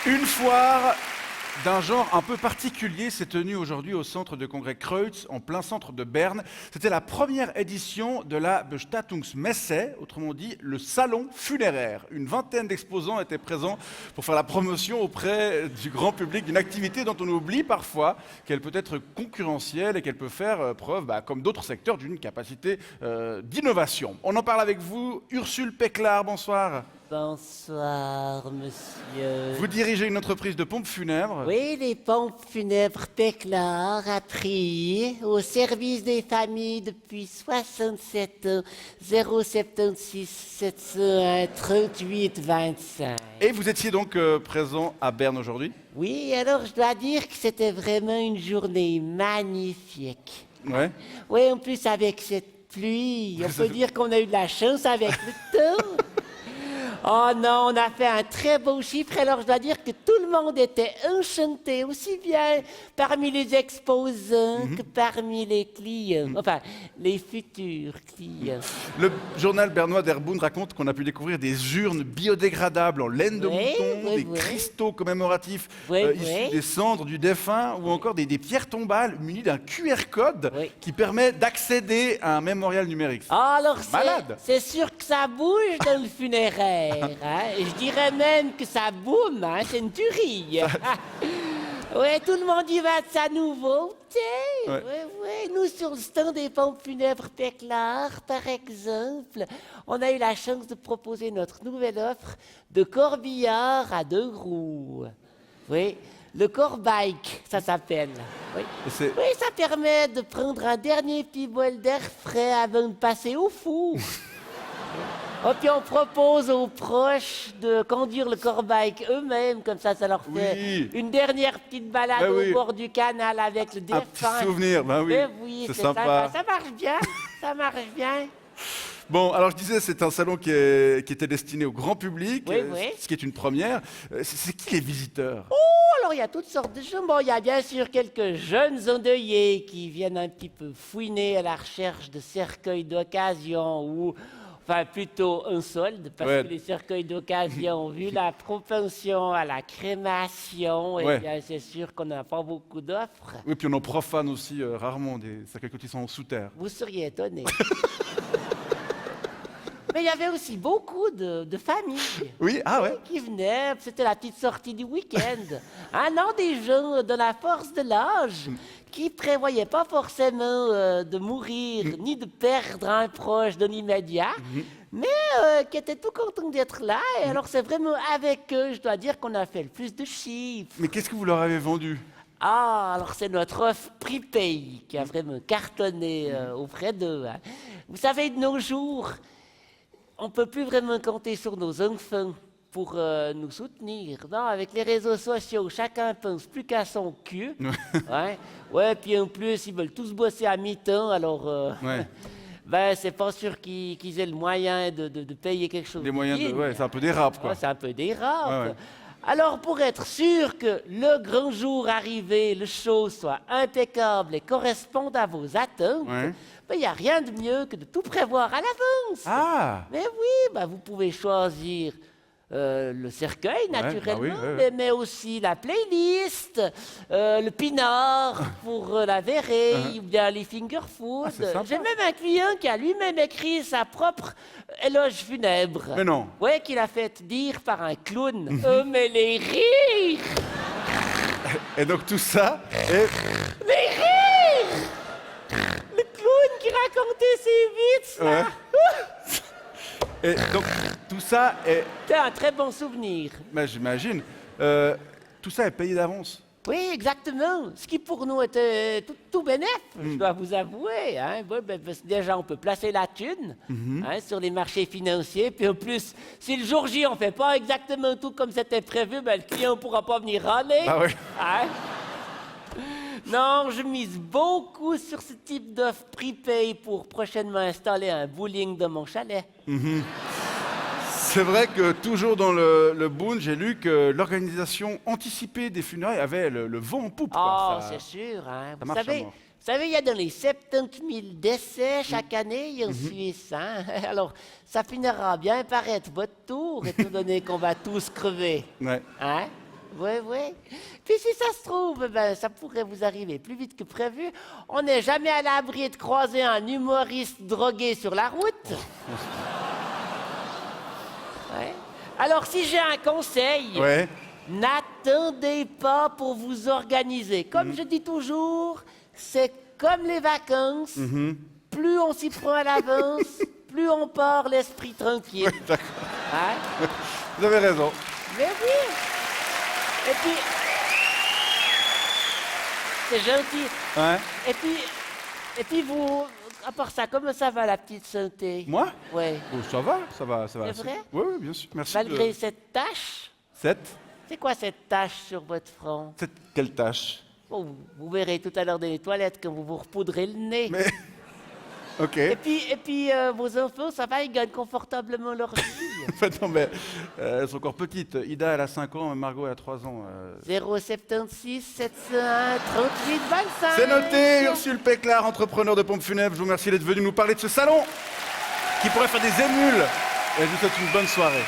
Une foire d'un genre un peu particulier s'est tenue aujourd'hui au centre de congrès Kreutz, en plein centre de Berne. C'était la première édition de la Bestattungsmesse, autrement dit le salon funéraire. Une vingtaine d'exposants étaient présents pour faire la promotion auprès du grand public d'une activité dont on oublie parfois qu'elle peut être concurrentielle et qu'elle peut faire preuve, comme d'autres secteurs, d'une capacité d'innovation. On en parle avec vous, Ursule Peclar, bonsoir. Bonsoir, monsieur. Vous dirigez une entreprise de pompes funèbres. Oui, les pompes funèbres Peclar à Prilly, au service des familles depuis 67 ans, 076 701 38 25. Et vous étiez donc présent à Berne aujourd'hui. Oui, alors je dois dire que c'était vraiment une journée magnifique. Ouais. Oui, en plus avec cette pluie, on peut dire qu'on a eu de la chance avec le temps. Oh non, on a fait un très beau chiffre, alors je dois dire que tout le monde était enchanté, aussi bien parmi les exposants que parmi les clients, enfin, les futurs clients. Le journal bernois d'Her Bund raconte qu'on a pu découvrir des urnes biodégradables en laine de mouton, des cristaux commémoratifs issus des cendres du défunt, ou encore des pierres tombales munies d'un QR code qui permet d'accéder à un mémorial numérique. Alors Malade. c'est sûr que ça bouge dans le funéraire. Et je dirais même que ça boum, c'est une tuerie. Oui, tout le monde y va de sa nouveauté. Oui. Nous, sur le stand des pompes funèbres Peclar, par exemple, on a eu la chance de proposer notre nouvelle offre de corbillard à 2 roues. Oui, le corbike, ça s'appelle. Oui, ça permet de prendre un dernier petit bol d'air frais avant de passer au four. Et puis on propose aux proches de conduire le corbike eux-mêmes, comme ça leur fait une dernière petite balade au bord du canal avec le défunt. Un petit souvenir, oui, c'est sympa. Ça marche bien, ça marche bien. Bon, alors je disais, c'est un salon qui était destiné au grand public, ce qui est une première. C'est qui les visiteurs? Alors il y a toutes sortes de gens. Bon, il y a bien sûr quelques jeunes endeuillés qui viennent un petit peu fouiner à la recherche de cercueils d'occasion ou... Enfin, plutôt un solde, parce que les cercueils d'occasion, vu la propension à la crémation, eh bien, c'est sûr qu'on n'a pas beaucoup d'offres. Oui, puis on en profane aussi rarement des cercueils qui sont sous terre. Vous seriez étonné. Mais il y avait aussi beaucoup de familles qui venaient. C'était la petite sortie du week-end. Non, des gens de la force de l'âge qui prévoyaient pas forcément de mourir ni de perdre un proche de l'immédiat, mais qui étaient tout contents d'être là. Et alors c'est vraiment avec eux, je dois dire, qu'on a fait le plus de chiffres. Mais qu'est-ce que vous leur avez vendu? Alors c'est notre offre prepay qui a vraiment cartonné auprès d'eux. Vous savez, de nos jours, on ne peut plus vraiment compter sur nos enfants pour nous soutenir. Non, avec les réseaux sociaux, chacun pense plus qu'à son cul. Puis en plus, ils veulent tous bosser à mi-temps, alors c'est pas sûr qu'ils aient le moyen de payer quelque chose. Les moyens c'est un peu des râpes, quoi. C'est un peu des râpes. Alors, pour être sûr que le grand jour arrivé, le show soit impeccable et corresponde à vos attentes, il n'y a rien de mieux que de tout prévoir à l'avance. Mais oui, vous pouvez choisir le cercueil, naturellement, mais aussi la playlist, le pinard pour la verreille, ou bien les finger food. J'ai même un client qui a lui-même écrit sa propre éloge funèbre. Mais non. Oui, qu'il a fait dire par un clown. Mais les rires! Et donc tout ça est... Les rires! Le clown qui racontait ses vites, là. Et donc, tout ça est... C'est un très bon souvenir. J'imagine. Tout ça est payé d'avance. Oui, exactement. Ce qui pour nous était tout bénef, je dois vous avouer. Parce que déjà, on peut placer la thune sur les marchés financiers. Puis en plus, si le jour J, on ne fait pas exactement tout comme c'était prévu, le client ne pourra pas venir râler. Non, je mise beaucoup sur ce type d'offre prepay pour prochainement installer un bowling dans mon chalet. C'est vrai que toujours dans le Bund, j'ai lu que l'organisation anticipée des funérailles avait le vent en poupe. C'est sûr. Vous savez, il y a dans les 70 000 décès chaque année en Suisse. Alors, ça finira bien par être votre tour, étant donné qu'on va tous crever. Oui. Puis si ça se trouve, ben, ça pourrait vous arriver plus vite que prévu. On n'est jamais à l'abri de croiser un humoriste drogué sur la route. Ouais. Alors si j'ai un conseil, Ouais. n'attendez pas pour vous organiser. Comme je dis toujours, c'est comme les vacances. Plus on s'y prend à l'avance, plus on part l'esprit tranquille. Oui, d'accord. Ouais. Vous avez raison. Mais oui. Et puis... C'est gentil. Ouais. Et puis vous... À part ça, comment ça va la petite santé? Moi Ouais. Oh, ça va. C'est vrai? Oui, bien sûr. Merci. Malgré cette tache? Cette C'est quoi cette tache sur votre front? quelle tâche? Oh, vous verrez tout à l'heure dans les toilettes quand vous vous repoudrez le nez. Mais... Ok. Et puis vos enfants, ça va, ils gagnent confortablement leur vie. En fait, non, mais elles sont encore petites. Ida, elle a 5 ans, Margot, elle a 3 ans. 076 701 38 25. C'est noté, Ursule Péclard, entrepreneur de pompes funèbres. Je vous remercie d'être venu nous parler de ce salon qui pourrait faire des émules. Et je vous souhaite une bonne soirée.